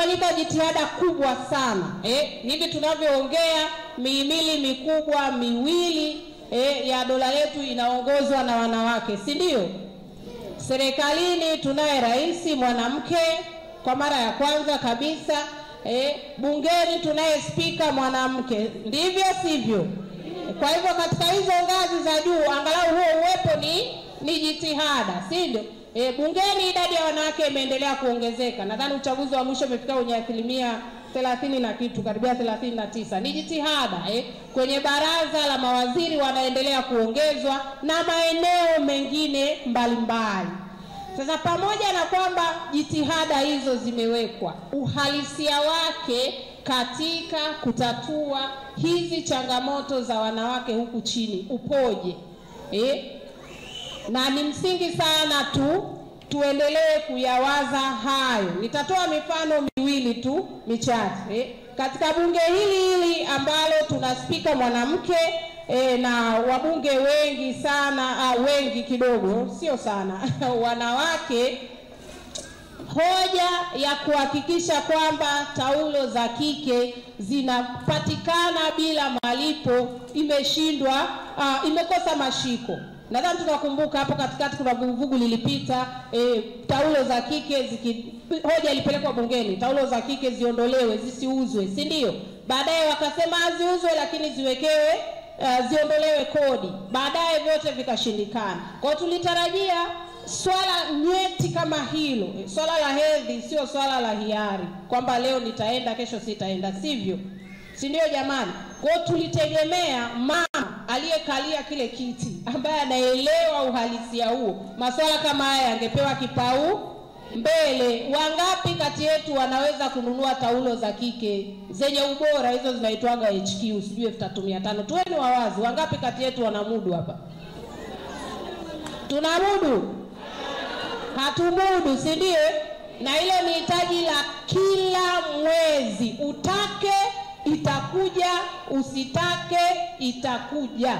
zinafanyika jitihada kubwa sana. Hivi tunavyoongea mihimili mikubwa miwili ya dola yetu inaongozwa na wanawake, si ndio? Serikalini tunaye rais mwanamke kwa mara ya kwanza kabisa. Bungeni tunaye spika mwanamke, ndivyo sivyo? Kwa hivyo katika hizo ngazi za juu angalau huo uwepo ni jitihada, si ndio? Bungeni idadi ya wanawake imeendelea kuongezeka. Nadhani uchaguzi wa mwisho umefika kwenye 30 na kitu, karibia 39. Ni jitihada. Kwenye baraza la mawaziri wanaendelea kuongezwa na maeneo mengine mbalimbali. Sasa pamoja na kwamba jitihada hizo zimewekwa, uhalisia wake katika kutatua hizi changamoto za wanawake huku chini upoje? Na ni msingi sana tuendelee kuyawaza hayo. Nitatoa mifano miwili tu michache. Katika bunge hili ambalo tuna spika mwanamke na wabunge wengi sana, wengi kidogo, sio sana wanawake, hoja ya kuhakikisha kwamba taulo za kike zinapatikana bila malipo imeshindwa, imekosa mashiko. Nadhani tunakumbuka hapo katikati kuna vuguvugu lilipita, taulo za kike hoja ilipelekwa bungeni, taulo za kike ziondolewe, zisiuzwe, si ndio? Baadaye wakasema ziuzwe lakini ziwekewe, ziondolewe kodi. Baadaye vyote vikashindikana. Kwa hiyo tulitarajia swala nyeti kama hilo, swala la hedhi sio swala la hiari kwamba leo nitaenda kesho sitaenda, sivyo? Si ndio jamani? Kwa hiyo tulitegemea mama aliyekalia kile kiti ambaye anaelewa uhalisia huo, masuala kama haya yangepewa kipau mbele. Wangapi kati yetu wanaweza kununua taulo za kike zenye ubora, hizo zinaitwaga HQ, sijui 3500? Tuweni wawazi, wangapi kati yetu wanamudu hapa? Tunamudu? Hatumudu, si ndio? Na hilo ni hitaji la kila mwezi. Utake itakuja, usitake itakuja.